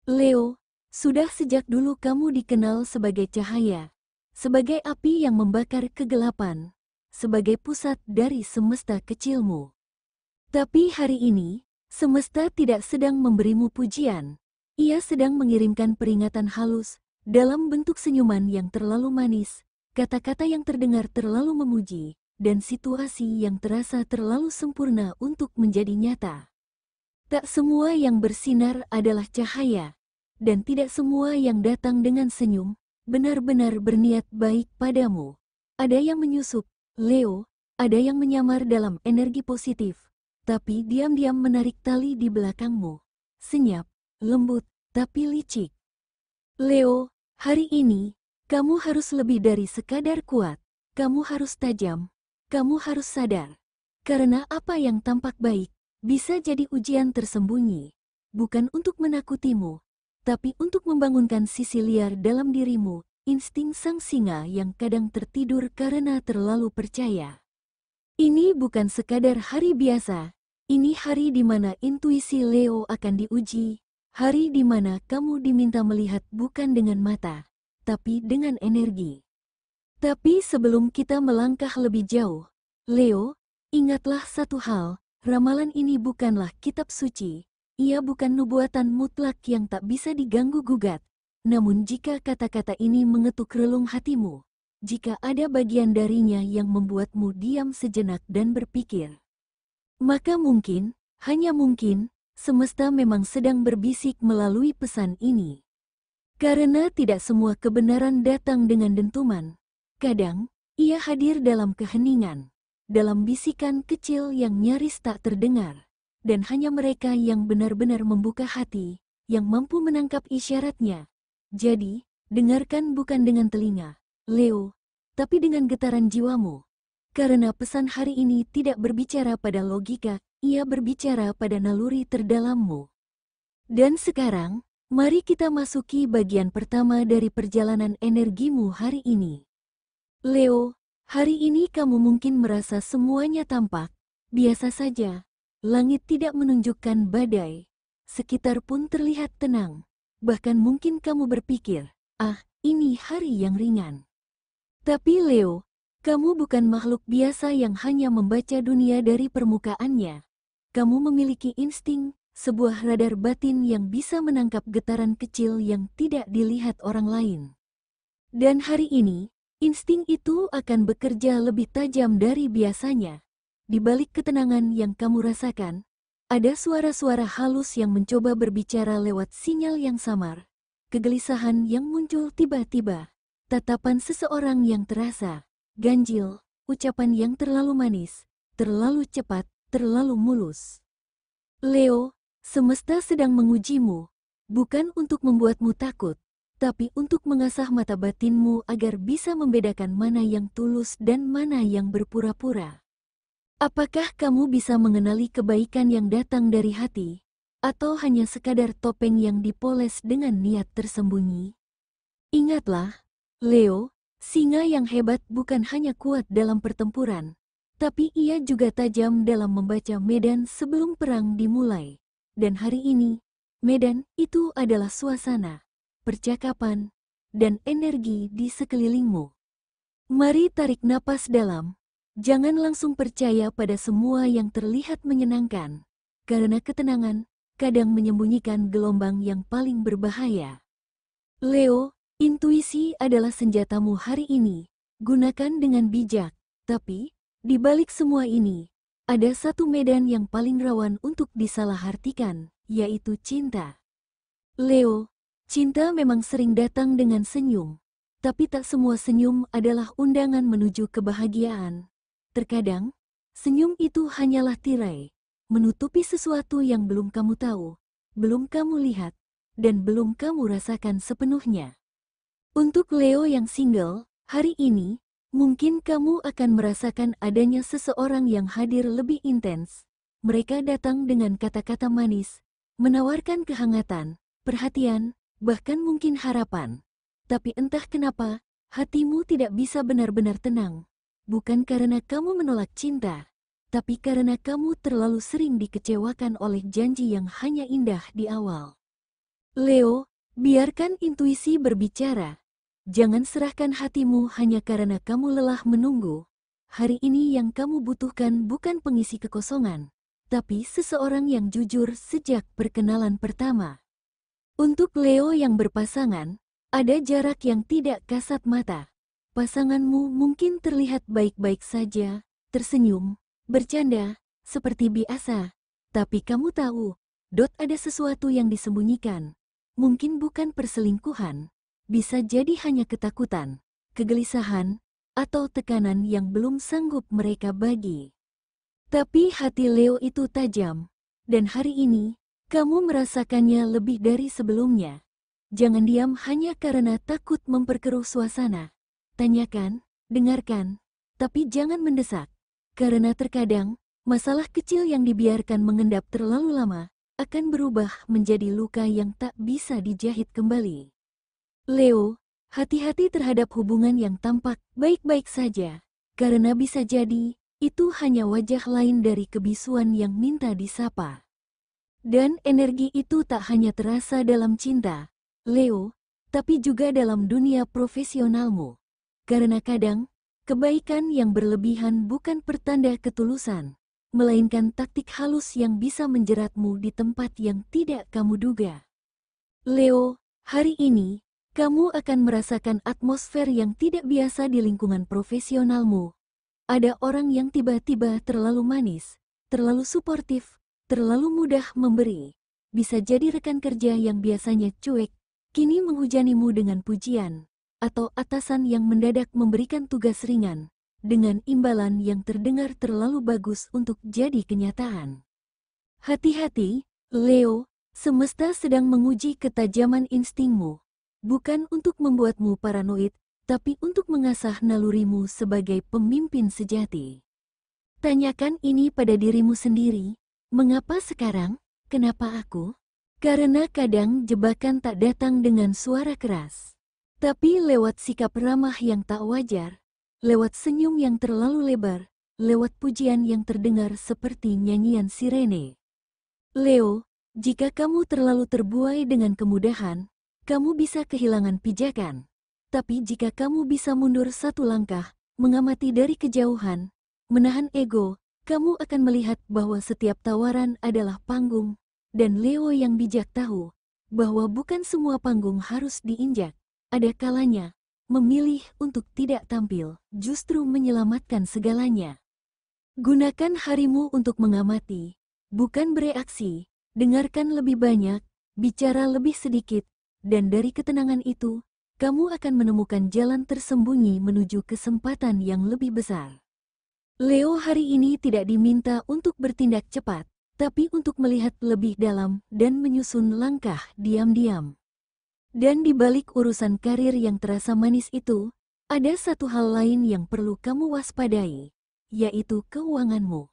Leo, sudah sejak dulu kamu dikenal sebagai cahaya, sebagai api yang membakar kegelapan, sebagai pusat dari semesta kecilmu. Tapi hari ini, semesta tidak sedang memberimu pujian. Ia sedang mengirimkan peringatan halus, dalam bentuk senyuman yang terlalu manis, kata-kata yang terdengar terlalu memuji, dan situasi yang terasa terlalu sempurna untuk menjadi nyata. Tak semua yang bersinar adalah cahaya, dan tidak semua yang datang dengan senyum, benar-benar berniat baik padamu. Ada yang menyusup, Leo, ada yang menyamar dalam energi positif, tapi diam-diam menarik tali di belakangmu. Senyap, lembut, tapi licik. Leo, hari ini, kamu harus lebih dari sekadar kuat. Kamu harus tajam, kamu harus sadar. Karena apa yang tampak baik, bisa jadi ujian tersembunyi, bukan untuk menakutimu, tapi untuk membangunkan sisi liar dalam dirimu, insting sang singa yang kadang tertidur karena terlalu percaya. Ini bukan sekadar hari biasa, ini hari di mana intuisi Leo akan diuji, hari di mana kamu diminta melihat bukan dengan mata, tapi dengan energi. Tapi sebelum kita melangkah lebih jauh, Leo, ingatlah satu hal. Ramalan ini bukanlah kitab suci, ia bukan nubuatan mutlak yang tak bisa diganggu-gugat. Namun jika kata-kata ini mengetuk relung hatimu, jika ada bagian darinya yang membuatmu diam sejenak dan berpikir, maka mungkin, hanya mungkin, semesta memang sedang berbisik melalui pesan ini. Karena tidak semua kebenaran datang dengan dentuman. Kadang, ia hadir dalam keheningan, dalam bisikan kecil yang nyaris tak terdengar, dan hanya mereka yang benar-benar membuka hati, yang mampu menangkap isyaratnya. Jadi, dengarkan bukan dengan telinga, Leo, tapi dengan getaran jiwamu. Karena pesan hari ini tidak berbicara pada logika, ia berbicara pada naluri terdalammu. Dan sekarang, mari kita masuki bagian pertama dari perjalanan energimu hari ini. Leo, hari ini kamu mungkin merasa semuanya tampak biasa saja. Langit tidak menunjukkan badai. Sekitar pun terlihat tenang. Bahkan mungkin kamu berpikir, ini hari yang ringan. Tapi Leo, kamu bukan makhluk biasa yang hanya membaca dunia dari permukaannya. Kamu memiliki insting, sebuah radar batin yang bisa menangkap getaran kecil yang tidak dilihat orang lain. Dan hari ini, insting itu akan bekerja lebih tajam dari biasanya. Di balik ketenangan yang kamu rasakan, ada suara-suara halus yang mencoba berbicara lewat sinyal yang samar. Kegelisahan yang muncul tiba-tiba, tatapan seseorang yang terasa ganjil, ucapan yang terlalu manis, terlalu cepat, terlalu mulus. Leo, semesta sedang mengujimu, bukan untuk membuatmu takut, tapi untuk mengasah mata batinmu agar bisa membedakan mana yang tulus dan mana yang berpura-pura. Apakah kamu bisa mengenali kebaikan yang datang dari hati, atau hanya sekadar topeng yang dipoles dengan niat tersembunyi? Ingatlah, Leo, singa yang hebat bukan hanya kuat dalam pertempuran, tapi ia juga tajam dalam membaca medan sebelum perang dimulai. Dan hari ini, medan itu adalah suasana, percakapan, dan energi di sekelilingmu. Mari tarik napas dalam. Jangan langsung percaya pada semua yang terlihat menyenangkan, karena ketenangan kadang menyembunyikan gelombang yang paling berbahaya. Leo, intuisi adalah senjatamu hari ini. Gunakan dengan bijak, tapi di balik semua ini, ada satu medan yang paling rawan untuk disalahartikan, yaitu cinta. Leo, cinta memang sering datang dengan senyum, tapi tak semua senyum adalah undangan menuju kebahagiaan. Terkadang, senyum itu hanyalah tirai, menutupi sesuatu yang belum kamu tahu, belum kamu lihat, dan belum kamu rasakan sepenuhnya. Untuk Leo yang single, hari ini, mungkin kamu akan merasakan adanya seseorang yang hadir lebih intens. Mereka datang dengan kata-kata manis, menawarkan kehangatan, perhatian, bahkan mungkin harapan. Tapi entah kenapa, hatimu tidak bisa benar-benar tenang. Bukan karena kamu menolak cinta, tapi karena kamu terlalu sering dikecewakan oleh janji yang hanya indah di awal. Leo, biarkan intuisi berbicara. Jangan serahkan hatimu hanya karena kamu lelah menunggu. Hari ini yang kamu butuhkan bukan pengisi kekosongan, tapi seseorang yang jujur sejak perkenalan pertama. Untuk Leo yang berpasangan, ada jarak yang tidak kasat mata. Pasanganmu mungkin terlihat baik-baik saja, tersenyum, bercanda, seperti biasa. Tapi kamu tahu, ada sesuatu yang disembunyikan. Mungkin bukan perselingkuhan, bisa jadi hanya ketakutan, kegelisahan, atau tekanan yang belum sanggup mereka bagi. Tapi hati Leo itu tajam, dan hari ini, kamu merasakannya lebih dari sebelumnya. Jangan diam hanya karena takut memperkeruh suasana. Tanyakan, dengarkan, tapi jangan mendesak. Karena terkadang, masalah kecil yang dibiarkan mengendap terlalu lama, akan berubah menjadi luka yang tak bisa dijahit kembali. Leo, hati-hati terhadap hubungan yang tampak baik-baik saja, karena bisa jadi, itu hanya wajah lain dari kebisuan yang minta disapa. Dan energi itu tak hanya terasa dalam cinta, Leo, tapi juga dalam dunia profesionalmu. Karena kadang, kebaikan yang berlebihan bukan pertanda ketulusan, melainkan taktik halus yang bisa menjeratmu di tempat yang tidak kamu duga. Leo, hari ini, kamu akan merasakan atmosfer yang tidak biasa di lingkungan profesionalmu. Ada orang yang tiba-tiba terlalu manis, terlalu suportif, terlalu mudah memberi. Bisa jadi rekan kerja yang biasanya cuek, kini menghujanimu dengan pujian, atau atasan yang mendadak memberikan tugas ringan, dengan imbalan yang terdengar terlalu bagus untuk jadi kenyataan. Hati-hati, Leo, semesta sedang menguji ketajaman instingmu, bukan untuk membuatmu paranoid, tapi untuk mengasah nalurimu sebagai pemimpin sejati. Tanyakan ini pada dirimu sendiri. Mengapa sekarang? Kenapa aku? Karena kadang jebakan tak datang dengan suara keras, tapi lewat sikap ramah yang tak wajar, lewat senyum yang terlalu lebar, lewat pujian yang terdengar seperti nyanyian sirene. Leo, jika kamu terlalu terbuai dengan kemudahan, kamu bisa kehilangan pijakan. Tapi jika kamu bisa mundur satu langkah, mengamati dari kejauhan, menahan ego, kamu akan melihat bahwa setiap tawaran adalah panggung, dan Leo yang bijak tahu bahwa bukan semua panggung harus diinjak. Ada kalanya, memilih untuk tidak tampil justru menyelamatkan segalanya. Gunakan harimu untuk mengamati, bukan bereaksi. Dengarkan lebih banyak, bicara lebih sedikit, dan dari ketenangan itu, kamu akan menemukan jalan tersembunyi menuju kesempatan yang lebih besar. Leo hari ini tidak diminta untuk bertindak cepat, tapi untuk melihat lebih dalam dan menyusun langkah diam-diam. Dan di balik urusan karir yang terasa manis itu, ada satu hal lain yang perlu kamu waspadai, yaitu keuanganmu.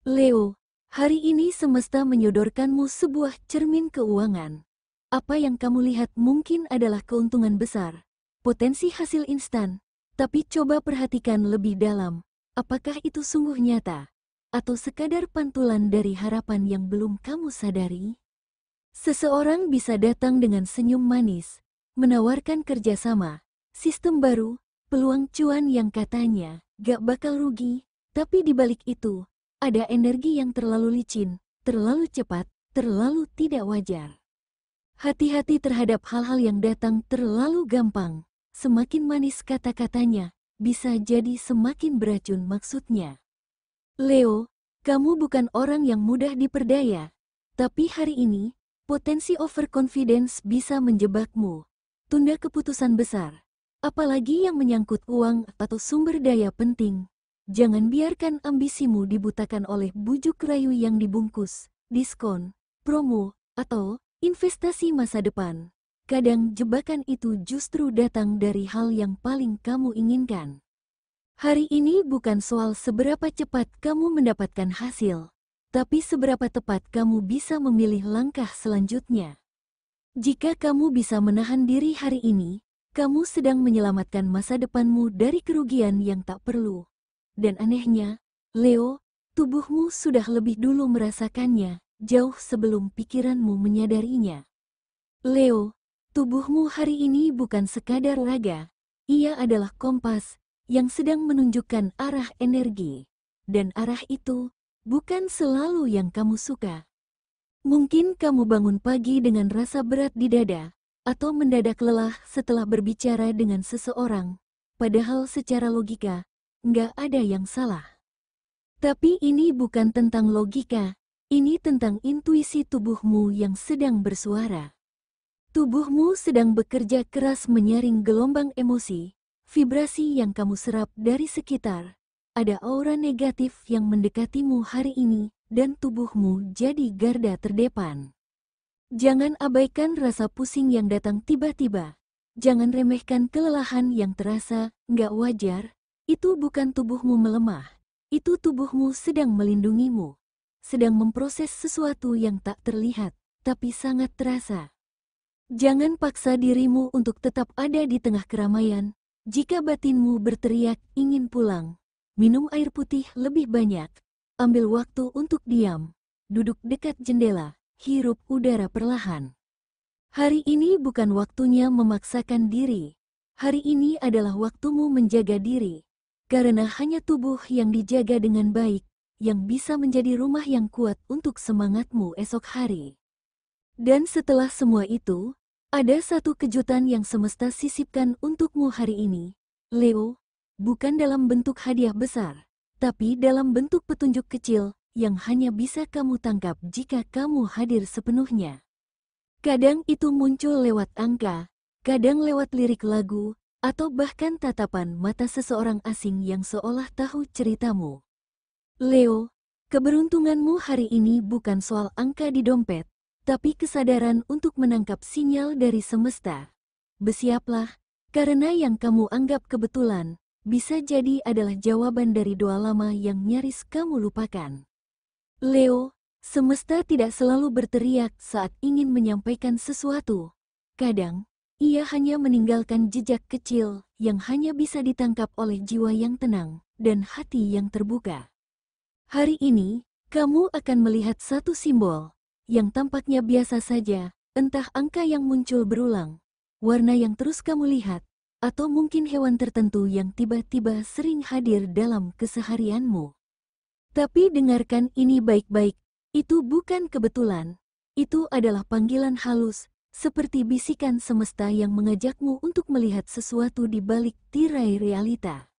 Leo, hari ini semesta menyodorkanmu sebuah cermin keuangan. Apa yang kamu lihat mungkin adalah keuntungan besar, potensi hasil instan, tapi coba perhatikan lebih dalam. Apakah itu sungguh nyata, atau sekadar pantulan dari harapan yang belum kamu sadari? Seseorang bisa datang dengan senyum manis, menawarkan kerjasama, sistem baru, peluang cuan yang katanya gak bakal rugi, tapi di balik itu, ada energi yang terlalu licin, terlalu cepat, terlalu tidak wajar. Hati-hati terhadap hal-hal yang datang terlalu gampang, semakin manis kata-katanya, bisa jadi semakin beracun maksudnya. Leo, kamu bukan orang yang mudah diperdaya. Tapi hari ini, potensi overconfidence bisa menjebakmu. Tunda keputusan besar. Apalagi yang menyangkut uang atau sumber daya penting. Jangan biarkan ambisimu dibutakan oleh bujuk rayu yang dibungkus, diskon, promo, atau investasi masa depan. Kadang jebakan itu justru datang dari hal yang paling kamu inginkan. Hari ini bukan soal seberapa cepat kamu mendapatkan hasil, tapi seberapa tepat kamu bisa memilih langkah selanjutnya. Jika kamu bisa menahan diri hari ini, kamu sedang menyelamatkan masa depanmu dari kerugian yang tak perlu. Dan anehnya, Leo, tubuhmu sudah lebih dulu merasakannya, jauh sebelum pikiranmu menyadarinya. Leo, tubuhmu hari ini bukan sekadar raga. Ia adalah kompas yang sedang menunjukkan arah energi. Dan arah itu bukan selalu yang kamu suka. Mungkin kamu bangun pagi dengan rasa berat di dada, atau mendadak lelah setelah berbicara dengan seseorang. Padahal secara logika, nggak ada yang salah. Tapi ini bukan tentang logika, ini tentang intuisi tubuhmu yang sedang bersuara. Tubuhmu sedang bekerja keras menyaring gelombang emosi, vibrasi yang kamu serap dari sekitar. Ada aura negatif yang mendekatimu hari ini, dan tubuhmu jadi garda terdepan. Jangan abaikan rasa pusing yang datang tiba-tiba. Jangan remehkan kelelahan yang terasa nggak wajar. Itu bukan tubuhmu melemah. Itu tubuhmu sedang melindungimu. Sedang memproses sesuatu yang tak terlihat, tapi sangat terasa. Jangan paksa dirimu untuk tetap ada di tengah keramaian. Jika batinmu berteriak ingin pulang, minum air putih lebih banyak. Ambil waktu untuk diam. Duduk dekat jendela, hirup udara perlahan. Hari ini bukan waktunya memaksakan diri. Hari ini adalah waktumu menjaga diri. Karena hanya tubuh yang dijaga dengan baik, yang bisa menjadi rumah yang kuat untuk semangatmu esok hari. Dan setelah semua itu, ada satu kejutan yang semesta sisipkan untukmu hari ini, Leo, bukan dalam bentuk hadiah besar, tapi dalam bentuk petunjuk kecil yang hanya bisa kamu tangkap jika kamu hadir sepenuhnya. Kadang itu muncul lewat angka, kadang lewat lirik lagu, atau bahkan tatapan mata seseorang asing yang seolah tahu ceritamu. Leo, keberuntunganmu hari ini bukan soal angka di dompet, tapi kesadaran untuk menangkap sinyal dari semesta. Bersiaplah, karena yang kamu anggap kebetulan, bisa jadi adalah jawaban dari doa lama yang nyaris kamu lupakan. Leo, semesta tidak selalu berteriak saat ingin menyampaikan sesuatu. Kadang, ia hanya meninggalkan jejak kecil yang hanya bisa ditangkap oleh jiwa yang tenang dan hati yang terbuka. Hari ini, kamu akan melihat satu simbol yang tampaknya biasa saja, entah angka yang muncul berulang, warna yang terus kamu lihat, atau mungkin hewan tertentu yang tiba-tiba sering hadir dalam keseharianmu. Tapi dengarkan ini baik-baik, itu bukan kebetulan, itu adalah panggilan halus, seperti bisikan semesta yang mengajakmu untuk melihat sesuatu di balik tirai realita.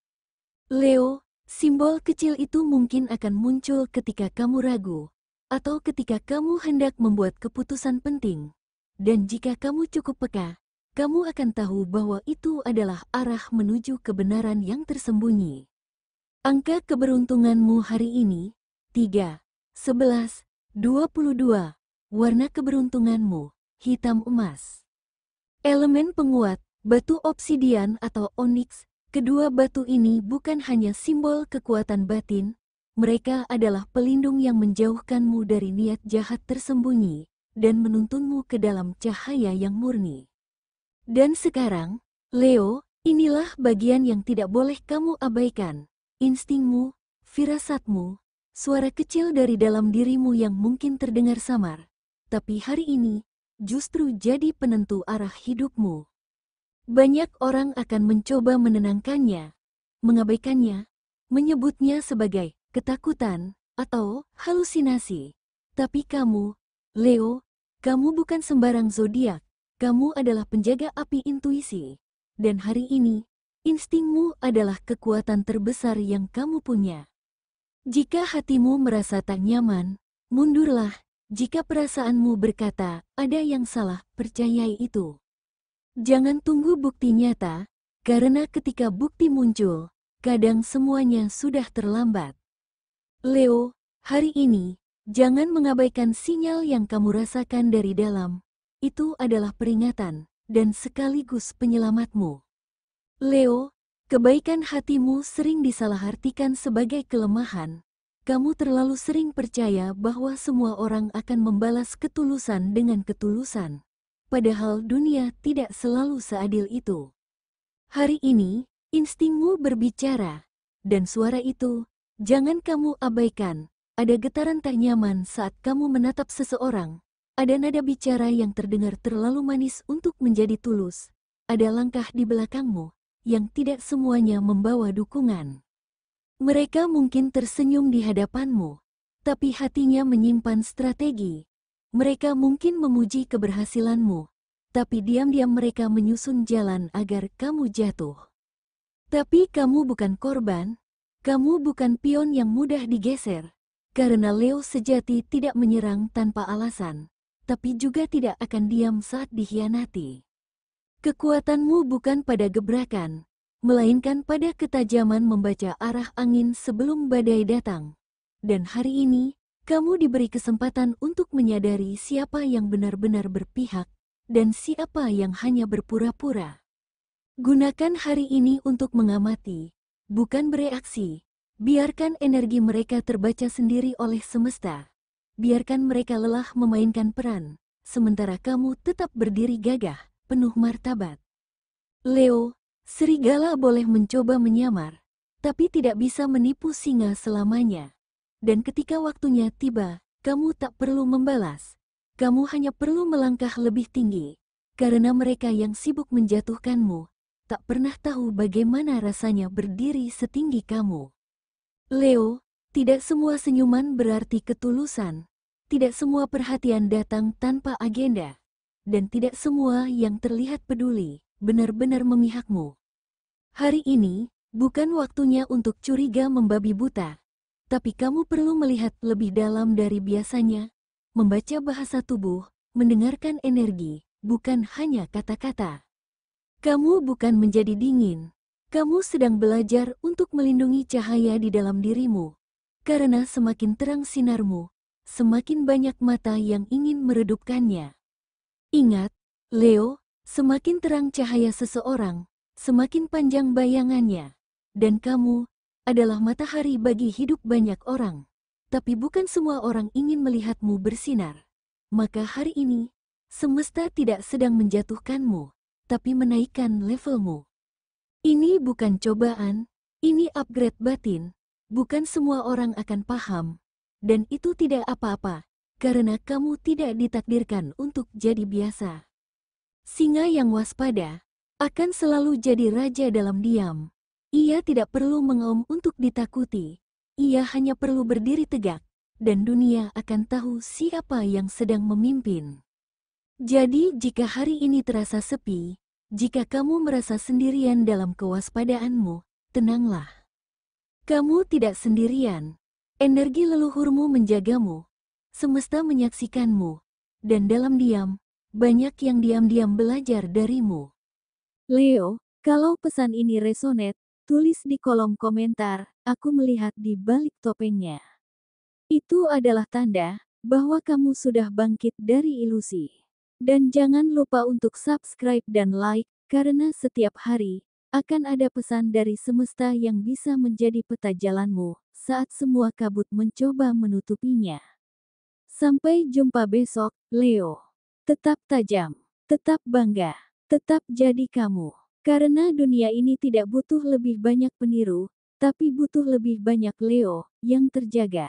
Leo, simbol kecil itu mungkin akan muncul ketika kamu ragu, atau ketika kamu hendak membuat keputusan penting. Dan jika kamu cukup peka, kamu akan tahu bahwa itu adalah arah menuju kebenaran yang tersembunyi. Angka keberuntunganmu hari ini, 3, 11, 22. Warna keberuntunganmu, hitam emas. Elemen penguat, batu obsidian atau onyx. Kedua batu ini bukan hanya simbol kekuatan batin, mereka adalah pelindung yang menjauhkanmu dari niat jahat tersembunyi dan menuntunmu ke dalam cahaya yang murni. Dan sekarang, Leo, inilah bagian yang tidak boleh kamu abaikan. Instingmu, firasatmu, suara kecil dari dalam dirimu yang mungkin terdengar samar, tapi hari ini justru jadi penentu arah hidupmu. Banyak orang akan mencoba menenangkannya, mengabaikannya, menyebutnya sebagai ketakutan atau halusinasi. Tapi kamu, Leo, kamu bukan sembarang zodiak. Kamu adalah penjaga api intuisi. Dan hari ini, instingmu adalah kekuatan terbesar yang kamu punya. Jika hatimu merasa tak nyaman, mundurlah. Jika perasaanmu berkata, ada yang salah, percayai itu. Jangan tunggu bukti nyata, karena ketika bukti muncul, kadang semuanya sudah terlambat. Leo, hari ini, jangan mengabaikan sinyal yang kamu rasakan dari dalam. Itu adalah peringatan, dan sekaligus penyelamatmu. Leo, kebaikan hatimu sering disalahartikan sebagai kelemahan. Kamu terlalu sering percaya bahwa semua orang akan membalas ketulusan dengan ketulusan. Padahal dunia tidak selalu seadil itu. Hari ini, instingmu berbicara, dan suara itu, jangan kamu abaikan. Ada getaran tak nyaman saat kamu menatap seseorang, Ada nada bicara yang terdengar terlalu manis untuk menjadi tulus. Ada langkah di belakangmu yang tidak semuanya membawa dukungan. Mereka mungkin tersenyum di hadapanmu, tapi hatinya menyimpan strategi. Mereka mungkin memuji keberhasilanmu, tapi diam-diam mereka menyusun jalan agar kamu jatuh. Tapi kamu bukan korban, kamu bukan pion yang mudah digeser. Karena Leo sejati tidak menyerang tanpa alasan, tapi juga tidak akan diam saat dikhianati. Kekuatanmu bukan pada gebrakan, melainkan pada ketajaman membaca arah angin sebelum badai datang. Dan hari ini, kamu diberi kesempatan untuk menyadari siapa yang benar-benar berpihak, dan siapa yang hanya berpura-pura. Gunakan hari ini untuk mengamati, bukan bereaksi. Biarkan energi mereka terbaca sendiri oleh semesta. Biarkan mereka lelah memainkan peran, sementara kamu tetap berdiri gagah, penuh martabat. Leo, serigala boleh mencoba menyamar, tapi tidak bisa menipu singa selamanya. Dan ketika waktunya tiba, kamu tak perlu membalas. Kamu hanya perlu melangkah lebih tinggi, karena mereka yang sibuk menjatuhkanmu tak pernah tahu bagaimana rasanya berdiri setinggi kamu. Leo, tidak semua senyuman berarti ketulusan. Tidak semua perhatian datang tanpa agenda. Dan tidak semua yang terlihat peduli benar-benar memihakmu. Hari ini, bukan waktunya untuk curiga membabi buta. Tapi kamu perlu melihat lebih dalam dari biasanya. Membaca bahasa tubuh, mendengarkan energi, bukan hanya kata-kata. Kamu bukan menjadi dingin. Kamu sedang belajar untuk melindungi cahaya di dalam dirimu. Karena semakin terang sinarmu, semakin banyak mata yang ingin meredupkannya. Ingat, Leo, semakin terang cahaya seseorang, semakin panjang bayangannya. Dan kamu adalah matahari bagi hidup banyak orang. Tapi bukan semua orang ingin melihatmu bersinar. Maka hari ini, semesta tidak sedang menjatuhkanmu, tapi menaikkan levelmu. Ini bukan cobaan, ini upgrade batin. Bukan semua orang akan paham. Dan itu tidak apa-apa, karena kamu tidak ditakdirkan untuk jadi biasa. Singa yang waspada akan selalu jadi raja dalam diam. Ia tidak perlu mengaum untuk ditakuti. Ia hanya perlu berdiri tegak, dan dunia akan tahu siapa yang sedang memimpin. Jadi jika hari ini terasa sepi, jika kamu merasa sendirian dalam kewaspadaanmu, tenanglah. Kamu tidak sendirian. Energi leluhurmu menjagamu. Semesta menyaksikanmu. Dan dalam diam, banyak yang diam-diam belajar darimu. Leo, kalau pesan ini resonate, tulis di kolom komentar, aku melihat di balik topengnya. Itu adalah tanda bahwa kamu sudah bangkit dari ilusi. Dan jangan lupa untuk subscribe dan like, karena setiap hari akan ada pesan dari semesta yang bisa menjadi peta jalanmu saat semua kabut mencoba menutupinya. Sampai jumpa besok, Leo. Tetap tajam, tetap bangga, tetap jadi kamu. Karena dunia ini tidak butuh lebih banyak peniru, tapi butuh lebih banyak Leo yang terjaga.